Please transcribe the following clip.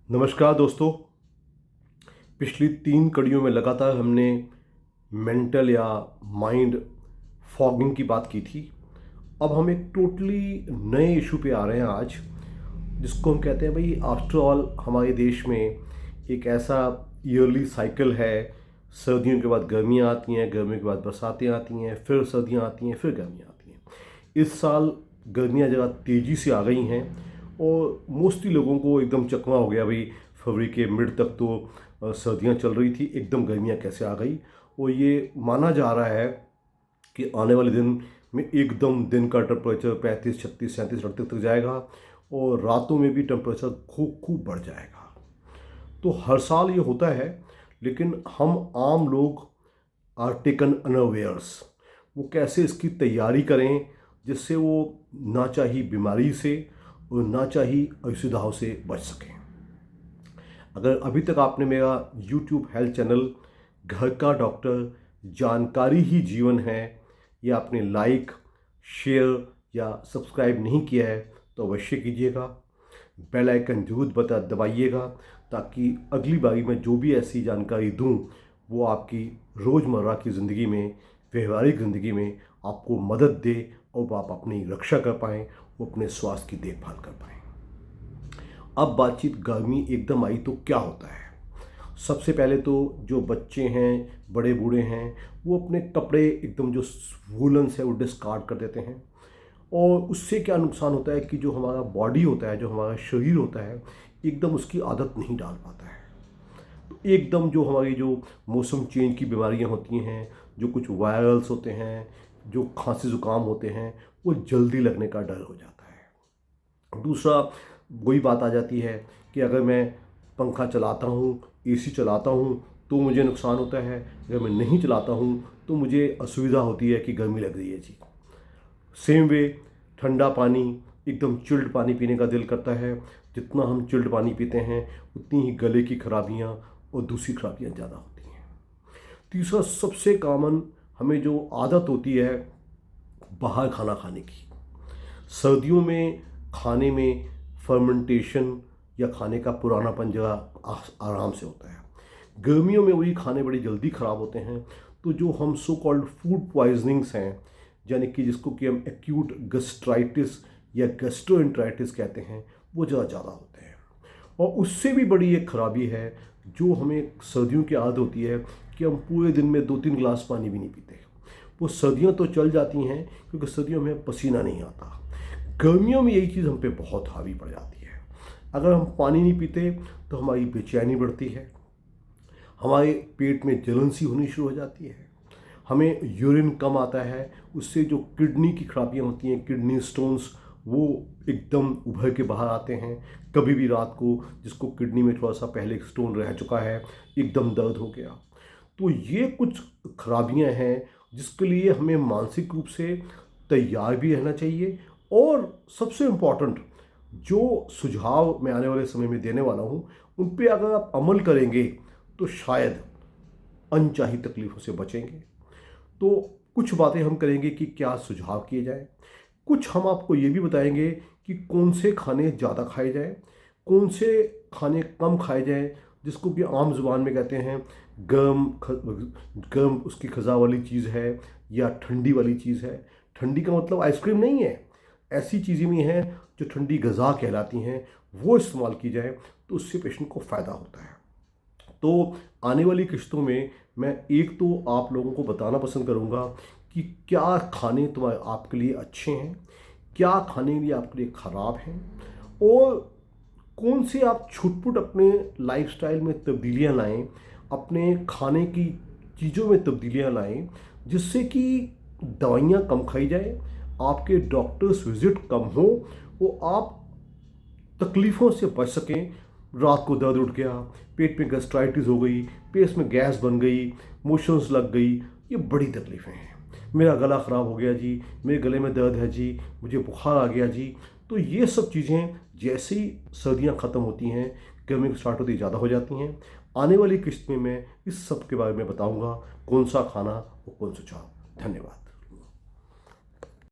नमस्कार दोस्तों। पिछली 3 कड़ियों में लगातार हमने मेंटल या माइंड फॉगिंग की बात की थी। अब हम एक टोटली नए इशू पे आ रहे हैं आज, जिसको हम कहते हैं भाई, आफ्टर ऑल हमारे देश में एक ऐसा ईयरली साइकिल है। सर्दियों के बाद गर्मियाँ आती हैं, गर्मियों के बाद बरसातें आती हैं, फिर सर्दियाँ आती हैं, फिर गर्मियाँ आती हैं। इस साल गर्मियाँ ज़्यादा तेज़ी से आ गई हैं और मोस्टली लोगों को एकदम चकमा हो गया भाई। फरवरी के मिड तक तो सर्दियाँ चल रही थी, एकदम गर्मियाँ कैसे आ गई। और ये माना जा रहा है कि आने वाले दिन में एकदम दिन का टेम्परेचर 35, 36, 37, 38 तक जाएगा और रातों में भी टेम्परेचर खूब खूब बढ़ जाएगा। तो हर साल ये होता है, लेकिन हम आम लोग आर टेकन अनअवेयर्स। वो कैसे इसकी तैयारी करें जिससे वो ना चाही बीमारी से और ना चाही असुविधाओं से बच सकें। अगर अभी तक आपने मेरा YouTube हेल्थ चैनल घर का डॉक्टर जानकारी ही जीवन है या आपने लाइक, शेयर या सब्सक्राइब नहीं किया है तो अवश्य कीजिएगा। बेल आइकन जरूर दबाइएगा ताकि अगली बारी मैं जो भी ऐसी जानकारी दूं वो आपकी रोज़मर्रा की ज़िंदगी में, व्यवहारिक ज़िंदगी में आपको मदद दे और आप अपनी रक्षा कर पाएँ, वो अपने स्वास्थ्य की देखभाल कर पाएँ। अब बातचीत गर्मी एकदम आई तो क्या होता है। सबसे पहले तो जो बच्चे हैं, बड़े बूढ़े हैं, वो अपने कपड़े एकदम जो वूलन्स है वो डिस्कार्ड कर देते हैं। और उससे क्या नुकसान होता है कि जो हमारा बॉडी होता है, जो हमारा शरीर होता है, एकदम उसकी आदत नहीं डाल पाता है। तो एकदम जो हमारी जो मौसम चेंज की बीमारियां होती हैं, जो कुछ वायरल्स होते हैं, जो खांसी ज़ुकाम होते हैं, वो जल्दी लगने का डर हो जाता है। दूसरा, वही बात आ जाती है कि अगर मैं पंखा चलाता हूँ, एसी चलाता हूँ तो मुझे नुकसान होता है, अगर मैं नहीं चलाता हूँ तो मुझे असुविधा होती है कि गर्मी लग रही है जी। सेम वे, ठंडा पानी, एकदम चिल्ड पानी पीने का दिल करता है। जितना हम चिल्ड पानी पीते हैं उतनी ही गले की खराबियाँ और दूसरी खराबियाँ ज़्यादा होती हैं। तीसरा, सबसे कॉमन हमें जो आदत होती है बाहर खाना खाने की। सर्दियों में खाने में फर्मेंटेशन या खाने का पुरानापन जरा आराम से होता है। गर्मियों में वही खाने बड़ी जल्दी ख़राब होते हैं। तो जो हम सो कॉल्ड फूड पॉइजनिंग्स हैं, यानी कि जिसको कि हम एक्यूट गैस्ट्राइटिस या गैस्ट्रोएंटराइटिस कहते हैं, वो ज़्यादा होते हैं। और उससे भी बड़ी एक खराबी है जो हमें सर्दियों की आदत होती है कि हम पूरे दिन में 2-3 गिलास पानी भी नहीं पीते। वो सर्दियाँ तो चल जाती हैं क्योंकि सर्दियों में पसीना नहीं आता। गर्मियों में यही चीज़ हम पे बहुत हावी पड़ जाती है। अगर हम पानी नहीं पीते तो हमारी बेचैनी बढ़ती है, हमारे पेट में जलन सी होनी शुरू हो जाती है, हमें यूरिन कम आता है। उससे जो किडनी की खराबियाँ होती हैं, किडनी स्टोन्स, वो एकदम उभर के बाहर आते हैं। कभी भी रात को जिसको किडनी में थोड़ा सा पहले स्टोन रह चुका है, एकदम दर्द हो गया। तो ये कुछ खराबियाँ हैं जिसके लिए हमें मानसिक रूप से तैयार भी रहना चाहिए। और सबसे इम्पॉर्टेंट, जो सुझाव मैं आने वाले समय में देने वाला हूँ उन पे अगर आप अमल करेंगे तो शायद अनचाही तकलीफ़ों से बचेंगे। तो कुछ बातें हम करेंगे कि क्या सुझाव किए जाएं। कुछ हम आपको ये भी बताएंगे कि कौन से खाने ज़्यादा खाए जाएं, कौन से खाने कम खाए जाएं, जिसको कि आम जुबान में कहते हैं गर्म उसकी ख़ज़ा वाली चीज़ है या ठंडी वाली चीज़ है। ठंडी का मतलब आइसक्रीम नहीं है, ऐसी चीज़ें भी हैं जो ठंडी गज़ा कहलाती हैं, वो इस्तेमाल की जाए तो उससे पेशेंट को फ़ायदा होता है। तो आने वाली किश्तों में मैं एक तो आप लोगों को बताना पसंद करूंगा कि क्या खाने तो आपके लिए अच्छे हैं, क्या खाने के लिए आपके लिए ख़राब हैं, और कौन से आप छुटपुट अपने लाइफस्टाइल में तब्दीलियां लाएं, अपने खाने की चीज़ों में तब्दीलियां लाएं, जिससे कि दवाइयां कम खाई जाए, आपके डॉक्टर्स विज़िट कम हो, वो आप तकलीफ़ों से बच सकें। रात को दर्द उठ गया, पेट में गैस्ट्राइटिस हो गई, पेट में गैस बन गई, मोशंस लग गई, ये बड़ी तकलीफ़ें हैं। मेरा गला ख़राब हो गया जी, मेरे गले में दर्द है जी, मुझे बुखार आ गया जी। तो ये सब चीज़ें जैसे ही सर्दियाँ ख़त्म होती हैं, गर्मी स्टार्ट होती ज़्यादा हो जाती हैं। आने वाली किस्त में मैं इस सब के बारे में बताऊँगा, कौन सा खाना और कौन सा चाव। धन्यवाद।